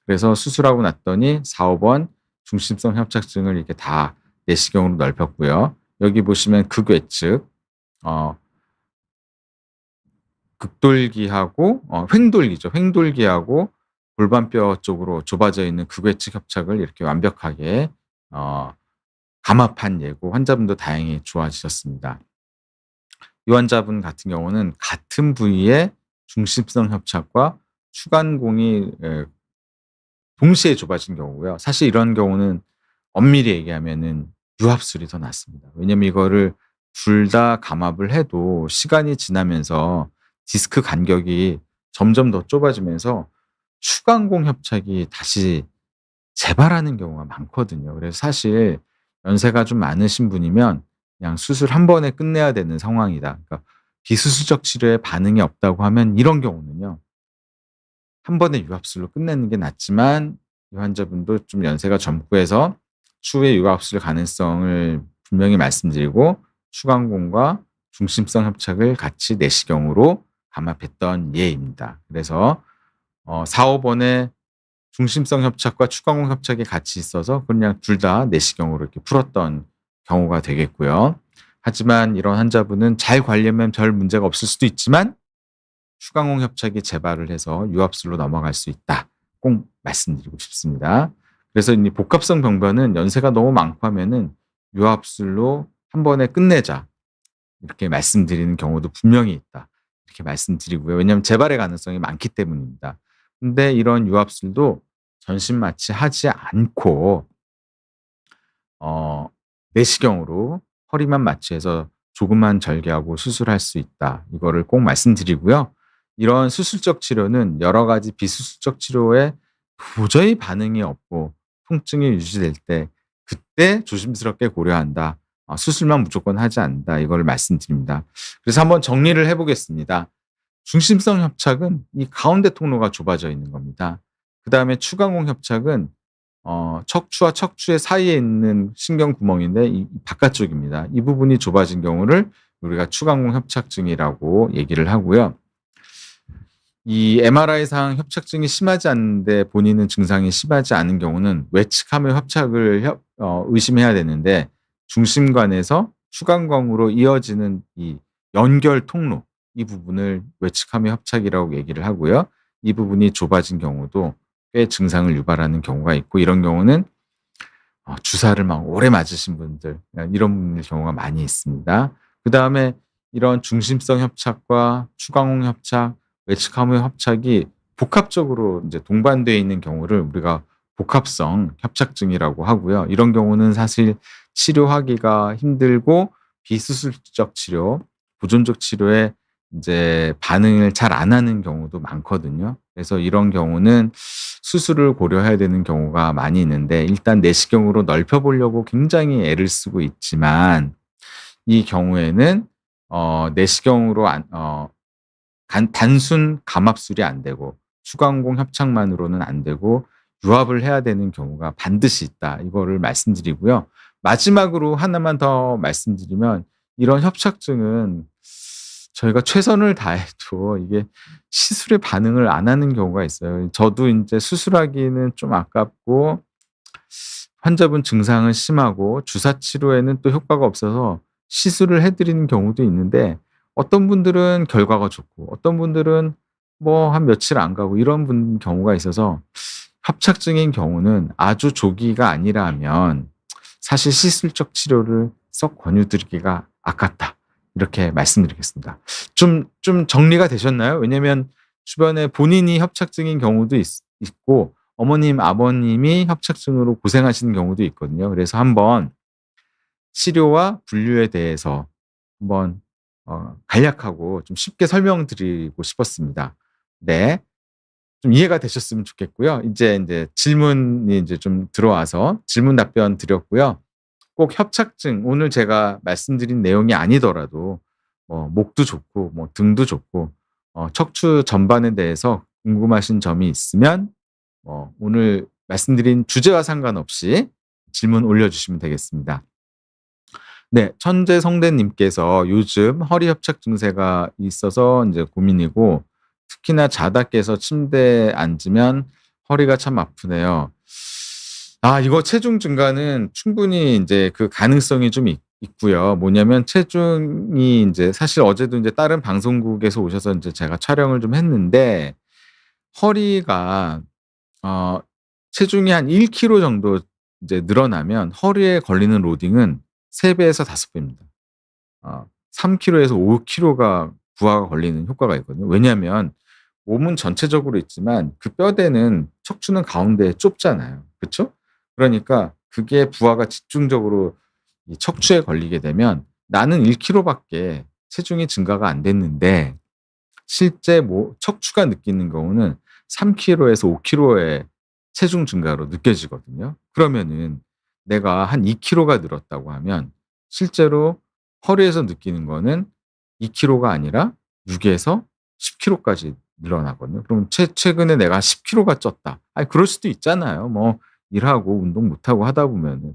그래서 수술하고 났더니 4-5번 중심성 협착증을 이렇게 다 내시경으로 넓혔고요. 여기 보시면 극외측 어 극돌기하고 횡돌기죠. 횡돌기하고 골반뼈 쪽으로 좁아져 있는 극외측 협착을 이렇게 완벽하게 어 감압한 예고 환자분도 다행히 좋아지셨습니다. 이 환자분 같은 경우는 같은 부위에 중심성 협착과 추간공이 동시에 좁아진 경우고요. 사실 이런 경우는 엄밀히 얘기하면은 유압술이 더 낫습니다. 왜냐면 이거를 둘 다 감압을 해도 시간이 지나면서 디스크 간격이 점점 더 좁아지면서 추간공 협착이 다시 재발하는 경우가 많거든요. 그래서 사실 연세가 좀 많으신 분이면 그냥 수술 한 번에 끝내야 되는 상황이다. 그러니까 비수술적 치료에 반응이 없다고 하면 이런 경우는요. 한 번에 유압술로 끝내는 게 낫지만 이 환자분도 좀 연세가 젊고 해서 추후에 유압술 가능성을 분명히 말씀드리고 추간공과 중심성 협착을 같이 내시경으로 감압했던 예입니다. 그래서 4-5 번에 중심성 협착과 추간공 협착이 같이 있어서 그냥 둘 다 내시경으로 이렇게 풀었던 경우가 되겠고요. 하지만 이런 환자분은 잘 관리하면 별 문제가 없을 수도 있지만 추간공 협착이 재발을 해서 유압술로 넘어갈 수 있다. 꼭 말씀드리고 싶습니다. 그래서 이 복합성 병변은 연세가 너무 많고 하면은 유압술로 한 번에 끝내자. 이렇게 말씀드리는 경우도 분명히 있다. 이렇게 말씀드리고요. 왜냐하면 재발의 가능성이 많기 때문입니다. 근데 이런 유압술도 전신 마취하지 않고 내시경으로 허리만 마취해서 조금만 절개하고 수술할 수 있다. 이거를 꼭 말씀드리고요. 이런 수술적 치료는 여러 가지 비수술적 치료에 도저히 반응이 없고 통증이 유지될 때 그때 조심스럽게 고려한다. 수술만 무조건 하지 않는다. 이걸 말씀드립니다. 그래서 한번 정리를 해 보겠습니다. 중심성 협착은 이 가운데 통로가 좁아져 있는 겁니다. 그다음에 추간공 협착은 척추와 척추의 사이에 있는 신경 구멍인데 이 바깥쪽입니다. 이 부분이 좁아진 경우를 우리가 추간공 협착증이라고 얘기를 하고요. 이 MRI상 협착증이 심하지 않은데 본인은 증상이 심하지 않은 경우는 외측함의 협착을 의심해야 되는데 중심관에서 추간광으로 이어지는 이 연결 통로 이 부분을 외측함의 협착이라고 얘기를 하고요. 이 부분이 좁아진 경우도 꽤 증상을 유발하는 경우가 있고 이런 경우는 주사를 막 오래 맞으신 분들 이런 경우가 많이 있습니다. 그다음에 이런 중심성 협착과 추간공 협착, 외측함의 협착이 복합적으로 이제 동반되어 있는 경우를 우리가 복합성 협착증이라고 하고요. 이런 경우는 사실 치료하기가 힘들고 비수술적 치료, 보존적 치료에 이제 반응을 잘 안 하는 경우도 많거든요. 그래서 이런 경우는 수술을 고려해야 되는 경우가 많이 있는데 일단 내시경으로 넓혀 보려고 굉장히 애를 쓰고 있지만 이 경우에는 내시경으로 단순 감압술이 안 되고 추간공 협착만으로는 안 되고 유압을 해야 되는 경우가 반드시 있다. 이거를 말씀드리고요. 마지막으로 하나만 더 말씀드리면 이런 협착증은 저희가 최선을 다해도 이게 시술에 반응을 안 하는 경우가 있어요. 저도 인제 수술하기는 좀 아깝고 환자분 증상은 심하고 주사 치료에는 또 효과가 없어서 시술을 해 드리는 경우도 있는데 어떤 분들은 결과가 좋고 어떤 분들은 뭐 한 며칠 안 가고 이런 경우가 있어서 협착증인 경우는 아주 조기가 아니라면 사실 시술적 치료를 썩 권유드리기가 아깝다. 이렇게 말씀드리겠습니다. 좀 정리가 되셨나요? 왜냐면 주변에 본인이 협착증인 경우도 있고 어머님, 아버님이 협착증으로 고생하시는 경우도 있거든요. 그래서 한번 치료와 분류에 대해서 한번 간략하고 좀 쉽게 설명드리고 싶었습니다. 네. 좀 이해가 되셨으면 좋겠고요. 인제 질문이 인제 좀 들어와서 질문 답변 드렸고요. 꼭 협착증 오늘 제가 말씀드린 내용이 아니더라도 목도 좋고 뭐 등도 좋고 척추 전반에 대해서 궁금하신 점이 있으면 오늘 말씀드린 주제와 상관없이 질문 올려주시면 되겠습니다. 네. 천재성대님께서 요즘 허리 협착 증세가 있어서 인제 고민이고 특히나 자다 깨서 침대에 앉으면 허리가 참 아프네요. 이거 체중 증가는 충분히 인제 그 가능성이 좀 있고요. 뭐냐면 체중이 인제 사실 어제도 인제 다른 방송국에서 오셔서 인제 제가 촬영을 좀 했는데 허리가 어 체중이 한 1 킬로 정도 이제 늘어나면 허리에 걸리는 로딩은 3 배에서 5 배입니다. 3 킬로에서 5 킬로가 부하가 걸리는 효과가 있거든요. 왜냐하면 몸은 전체적으로 있지만 그 뼈대는 척추는 가운데에 좁잖아요. 그쵸? 그러니까 그게 부하가 집중적으로 이 척추에 걸리게 되면 나는 1 킬로밖에 체중이 증가가 안 됐는데 실제 척추가 느끼는 경우는 3 킬로에서 5 킬로의 체중 증가로 느껴지거든요. 그러면은 내가 한 2 킬로가 늘었다고 하면 실제로 허리에서 느끼는 거는 2 킬로가 아니라 6 에서 10 킬로까지 늘어나거든요. 그럼 최근에 내가 10 킬로가 쪘다. 그럴 수도 있잖아요. 뭐 일하고 운동 못 하고 하다 보면은.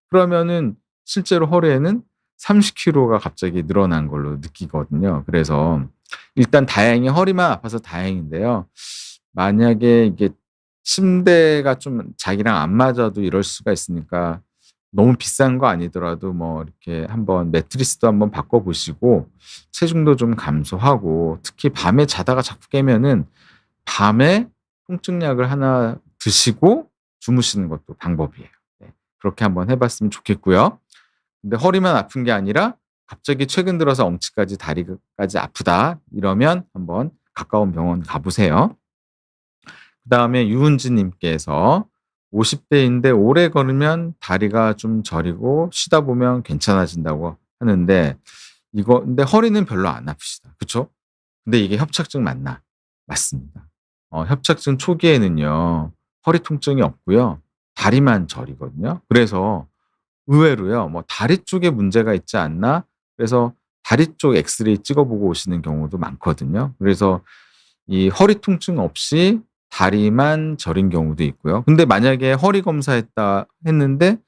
그러면은 실제로 허리에는 30 킬로가 갑자기 늘어난 걸로 느끼거든요. 그래서 일단 다행히 허리만 아파서 다행인데요. 만약에 이게 침대가 좀 자기랑 안 맞아도 이럴 수가 있으니까 너무 비싼 거 아니더라도 뭐 이렇게 한번 매트리스도 한번 바꿔 보시고 체중도 좀 감소하고 특히 밤에 자다가 자꾸 깨면은 밤에 통증약을 하나 드시고 주무시는 것도 방법이에요. 네. 그렇게 한번 해 봤으면 좋겠고요. 근데 허리만 아픈 게 아니라 갑자기 최근 들어서 엉치까지 다리까지 아프다 이러면 한번 가까운 병원 가 보세요. 그다음에 유은지 님께서 50 대인데 오래 걸으면 다리가 좀 저리고 쉬다 보면 괜찮아진다고 하는데 근데 허리는 별로 안 아프시다. 그쵸? 근데 이게 협착증 맞나? 맞습니다. 협착증 초기에는요. 허리 통증이 없고요. 다리만 저리거든요. 그래서 의외로요. 뭐 '다리 쪽에 문제가 있지 않나?' 그래서 다리 쪽 엑스레이 찍어 보고 오시는 경우도 많거든요. 그래서 이 허리 통증 없이 다리만 저린 경우도 있고요. 근데 만약에 허리 검사했다 했는데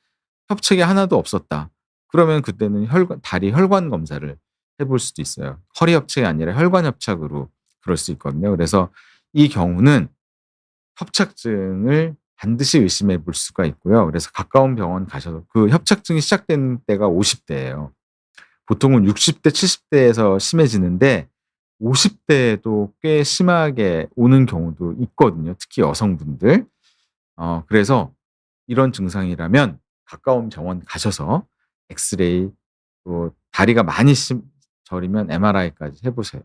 협착이 하나도 없었다. 그러면 그때는 혈관 다리 혈관 검사를 해볼 수도 있어요. 허리 협착이 아니라 혈관 협착으로 그럴 수 있거든요. 그래서 이 경우는 협착증을 반드시 의심해 볼 수가 있고요. 그래서 가까운 병원 가셔서 그 협착증이 시작된 때가 50 대예요. 보통은 60 대, 70 대에서 심해지는데 50 대에도 꽤 심하게 오는 경우도 있거든요, 특히 여성분들. 그래서 이런 증상이라면 가까운 병원 가셔서 엑스레이 또 다리가 많이 저리면 MRI까지 해 보세요.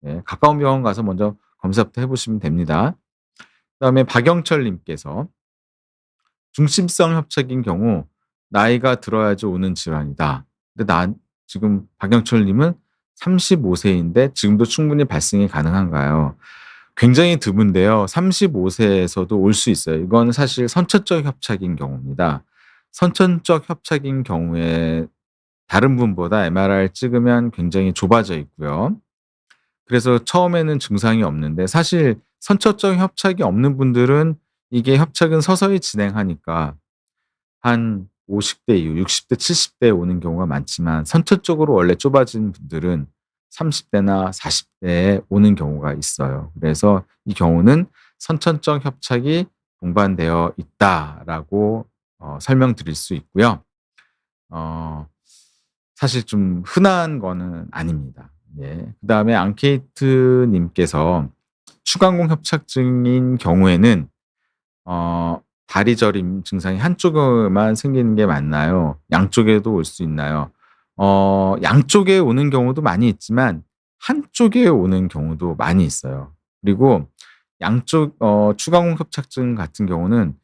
예. 가까운 병원 가서 먼저 검사부터 해 보시면 됩니다. 그다음에 박영철 님께서 "중심성 협착인 경우 나이가 들어야지 오는 질환이다." 근데 지금 박영철 님은 35 세인데 지금도 충분히 발생이 가능한가요? 굉장히 드문데요. 35 세에서도 올 수 있어요. 이건 사실 선천적 협착인 경우입니다. 선천적 협착인 경우에 다른 분보다 MRI를 찍으면 굉장히 좁아져 있고요. 그래서 처음에는 증상이 없는데 사실 선천적 협착이 없는 분들은 이게 협착은 서서히 진행하니까 한 50대 이후 60대 70 대에 오는 경우가 많지만 선천적으로 원래 좁아진 분들은 30 대나 40 대에 오는 경우가 있어요. 그래서 이 경우는 선천적 협착이 동반되어 있다라고 설명드릴 수 있고요. 어 사실 좀 흔한 거는 아닙니다. 예. 그다음에 앙케이트 님께서 추간공 협착증인 경우에는 다리 저림 증상이 한쪽에만 생기는 게 맞나요? 양쪽에도 올 수 있나요? 양쪽에 오는 경우도 많이 있지만 한쪽에 오는 경우도 많이 있어요. 그리고 양쪽 추간공 협착증 같은 경우는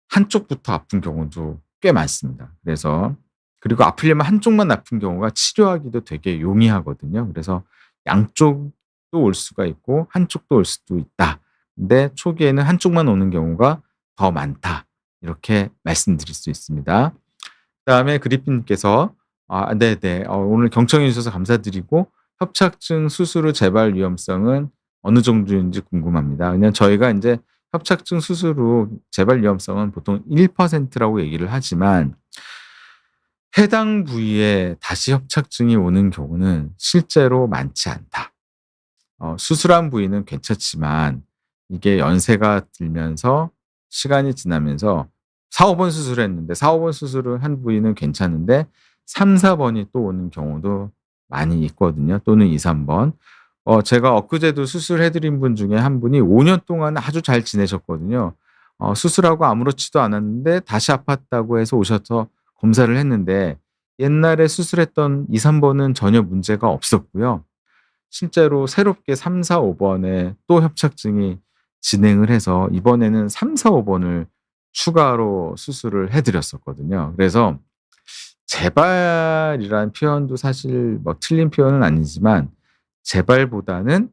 한쪽부터 아픈 경우도 꽤 많습니다. 그래서 그리고 아프려면 한쪽만 아픈 경우가 치료하기도 되게 용이하거든요. 그래서 양쪽도 올 수가 있고 한쪽도 올 수도 있다. 근데 초기에는 한쪽만 오는 경우가 더 많다. 이렇게 말씀드릴 수 있습니다. 그다음에 그리핀 님께서 네네. 오늘 경청해 주셔서 감사드리고 협착증 수술 후 재발 위험성은 어느 정도인지 궁금합니다. 그냥 저희가 인제 협착증 수술 후 재발 위험성은 보통 1% 라고 얘기를 하지만 해당 부위에 다시 협착증이 오는 경우는 실제로 많지 않다. 수술한 부위는 괜찮지만 이게 연세가 들면서 시간이 지나면서 4-5번 수술했는데 4-5번 수술을 한 부위는 괜찮은데 3-4 번이 또 오는 경우도 많이 있거든요. 또는 2-3 번. 제가 엊그제도 수술해 드린 분 중에 한 분이 5년 동안 아주 잘 지내셨거든요. 수술하고 아무렇지도 않았는데 다시 아팠다고 해서 오셔서 검사를 했는데 옛날에 수술했던 2-3 번은 전혀 문제가 없었고요. 실제로 새롭게 3-4-5 번에 또 협착증이 진행을 해서 이번에는 3-4-5 번을 추가로 수술을 해 드렸었거든요. 그래서 재발이라는 표현도 사실 뭐 틀린 표현은 아니지만 재발보다는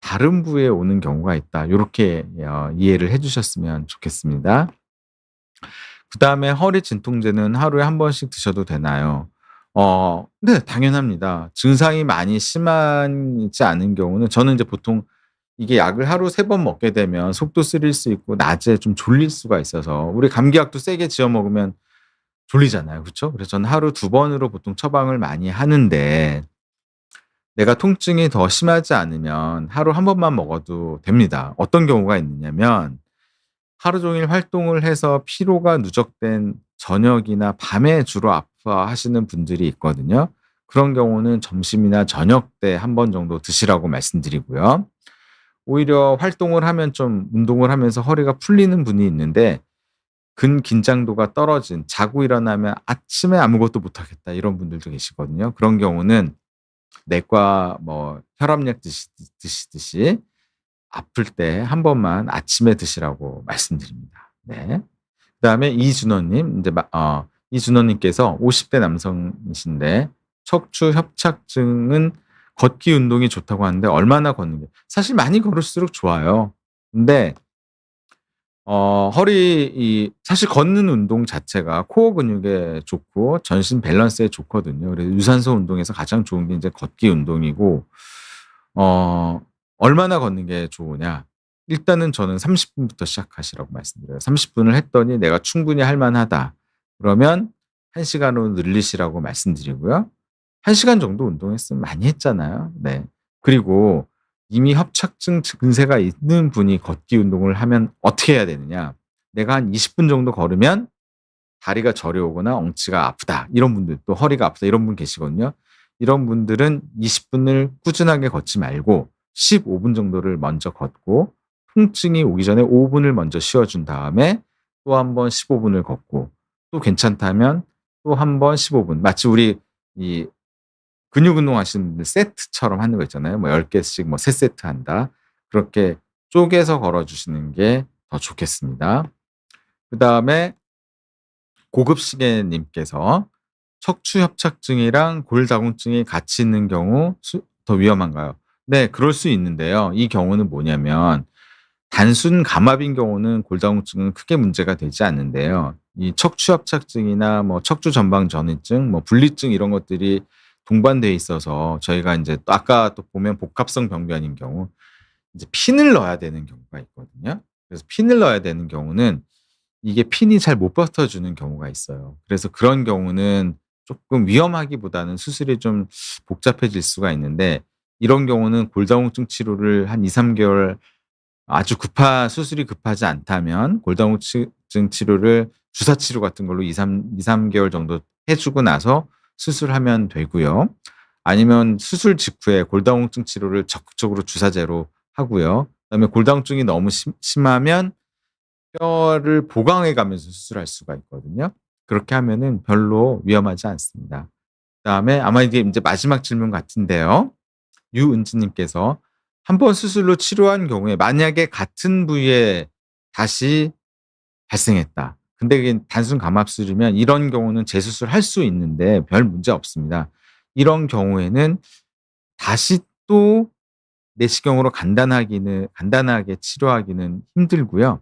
다른 부위에 오는 경우가 있다. 요렇게 이해를 해 주셨으면 좋겠습니다. 그다음에 허리 진통제는 하루에 한 번씩 드셔도 되나요? 네, 당연합니다. 증상이 많이 심하지 않은 경우는 저는 이제 보통 이게 약을 하루 3번 먹게 되면 속도 쓰릴 수 있고 낮에 좀 졸릴 수가 있어서 우리 감기약도 세게 지어 먹으면 졸리잖아요. 그쵸? 그래서 저는 하루 2 번으로 보통 처방을 많이 하는데 내가 통증이 더 심하지 않으면 하루 1 번만 먹어도 됩니다. 어떤 경우가 있느냐면 하루 종일 활동을 해서 피로가 누적된 저녁이나 밤에 주로 아파하시는 분들이 있거든요. 그런 경우는 점심이나 저녁 때 1번 정도 드시라고 말씀드리고요. 오히려 활동을 하면 좀 운동을 하면서 허리가 풀리는 분이 있는데 근긴장도가 떨어진 자고 일어나면 '아침에 아무것도 못 하겠다.' 이런 분들도 계시거든요. 그런 경우는 내과 뭐 혈압약 드시듯이 아플 때 한 번만 아침에 드시라고 말씀드립니다. 네. 그다음에 이준호 님 인제 이준호 님께서 50대 남성이신데 척추 협착증은 걷기 운동이 좋다고 하는데 얼마나 걷는 게 사실 많이 걸을수록 좋아요. 근데 사실 걷는 운동 자체가 코어 근육에 좋고 전신 밸런스에 좋거든요. 그래서 유산소 운동에서 가장 좋은 게 인제 걷기 운동이고 어 얼마나 걷는 게 좋으냐. 일단은 저는 30 분부터 시작하시라고 말씀드려요. 30 분을 했더니 '내가 충분히 할 만하다.' 그러면 1 시간으로 늘리시라고 말씀드리고요. 1 시간 정도 운동했으면 많이 했잖아요. 네. 그리고 이미 협착증 증세가 있는 분이 걷기 운동을 하면 어떻게 해야 되느냐. 내가 한 20분 정도 걸으면 다리가 저려오거나 엉치가 아프다. 이런 분들 또 허리가 아프다. 이런 분 계시거든요. 이런 분들은 20 분을 꾸준하게 걷지 말고 15분 정도를 먼저 걷고 통증이 오기 전에 5 분을 먼저 쉬어 준 다음에 또 한 번 15 분을 걷고 또 괜찮다면 또 한 번 15 분. 마치 우리 이 근육 운동하시는 분들 세트처럼 하는 거 있잖아요. 뭐 10 개씩 뭐 3 세트 한다. 그렇게 쪼개서 걸어 주시는 게 더 좋겠습니다. 그다음에 고급시계 님께서 "척추 협착증이랑 골다공증이 같이 있는 경우 더 위험한가요?" 네, 그럴 수 있는데요. 이 경우는 뭐냐면 단순 감압인 경우는 골다공증은 크게 문제가 되지 않는데요. 이 척추 협착증이나 뭐 척추 전방 전이증, 뭐 분리증 이런 것들이 동반돼 있어서 저희가 인제 또 아까 또 보면 복합성 병변인 경우 이제 핀을 넣어야 되는 경우가 있거든요. 그래서 핀을 넣어야 되는 경우는 이게 핀이 잘 못 버텨주는 경우가 있어요. 그래서 그런 경우는 쪼끔 위험하기보다는 수술이 좀 복잡해질 수가 있는데 이런 경우는 골다공증 치료를 한 2-3 개월 아주 수술이 급하지 않다면 골다공증 치료를 주사 치료 같은 걸로 2-3 개월 정도 해 주고 나서 수술하면 되고요. 아니면 수술 직후에 골다공증 치료를 적극적으로 주사제로 하고요. 그다음에 골다공증이 너무 심하면 뼈를 보강해 가면서 수술할 수가 있거든요. 그렇게 하면은 별로 위험하지 않습니다. 그다음에 아마 이게 인제 마지막 질문 같은데요. 유은지 님께서 "한 번 수술로 치료한 경우에 만약에 같은 부위에 다시 발생했다. 근데 그게 단순 감압술이면 이런 경우는 재수술할 수 있는데 별 문제 없습니다. 이런 경우에는 다시 또 내시경으로 간단하게 치료하기는 힘들고요.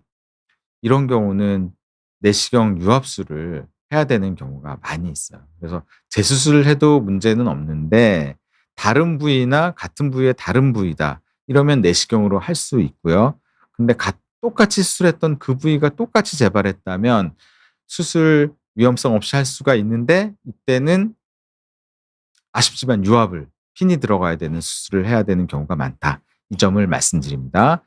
이런 경우는 내시경 유압술을 해야 되는 경우가 많이 있어요. 그래서 재수술을 해도 문제는 없는데 다른 부위나 같은 부위의 다른 부위다 이러면 내시경으로 할 수 있고요. 근데 똑같이 수술했던 그 부위가 똑같이 재발했다면 수술 위험성 없이 할 수가 있는데 이때는 아쉽지만 핀이 들어가야 되는 수술을 해야 되는 경우가 많다. 이 점을 말씀드립니다.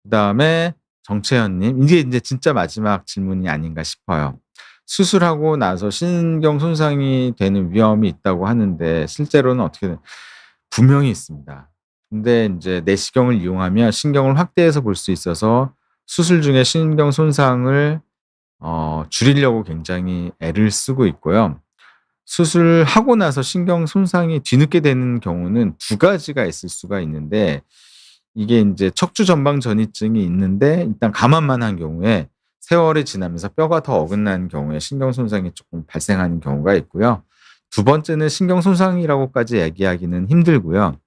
그다음에 정채연 님, 이게 인제 진짜 마지막 질문이 아닌가 싶어요. 수술하고 나서 신경 손상이 되는 위험이 있다고 하는데 실제로는 어떻게 분명히 있습니다. 근데 인제 내시경을 이용하면 신경을 확대해서 볼 수 있어서 수술 중에 신경 손상을 줄이려고 굉장히 애를 쓰고 있고요. 수술하고 나서 신경 손상이 뒤늦게 되는 경우는 두 가지가 있을 수가 있는데 이게 인제 척추 전방 전이증이 있는데 일단 감압만 한 경우에 세월이 지나면서 뼈가 더 어긋난 경우에 신경 손상이 쪼끔 발생하는 경우가 있고요. 두 번째는 신경 손상이라고까지 얘기하기는 힘들고요.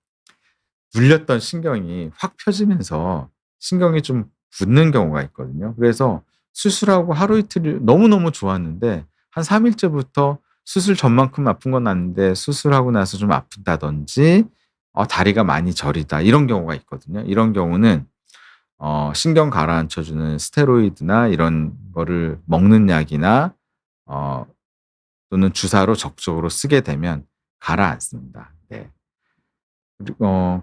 눌렸던 신경이 확 펴지면서 신경이 좀 붓는 경우가 있거든요. 그래서 수술하고 하루 이틀 너무너무 좋았는데 한 3 일째부터 수술 전만큼 아픈 건 아닌데 수술하고 나서 좀 아프다든지 다리가 많이 저리다 이런 경우가 있거든요. 이런 경우는 신경 가라앉혀 주는 스테로이드나 이런 거를 먹는 약이나 어 또는 주사로 적극적으로 쓰게 되면 가라앉습니다. 네.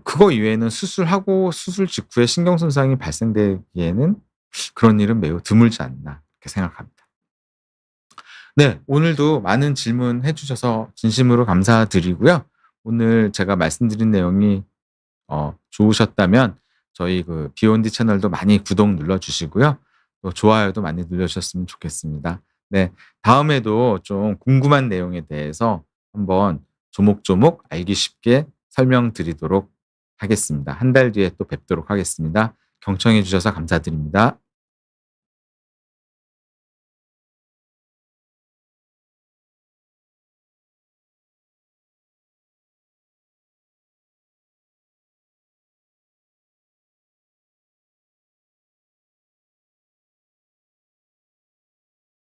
그거 이외에는 수술하고 수술 직후에 신경 손상이 발생되기에는 그런 일은 매우 드물지 않나 그렇게 생각합니다. 네. 오늘도 많은 질문해 주셔서 진심으로 감사드리고요. 오늘 제가 말씀드린 내용이 좋으셨다면 저희 그 비욘디 채널도 많이 구독 눌러 주시고요. 또 좋아요도 많이 눌러 주셨으면 좋겠습니다. 네. 다음에도 좀 궁금한 내용에 대해서 한번 조목조목 알기 쉽게 설명드리도록 하겠습니다. 한 달 뒤에 또 뵙도록 하겠습니다. 경청해 주셔서 감사드립니다.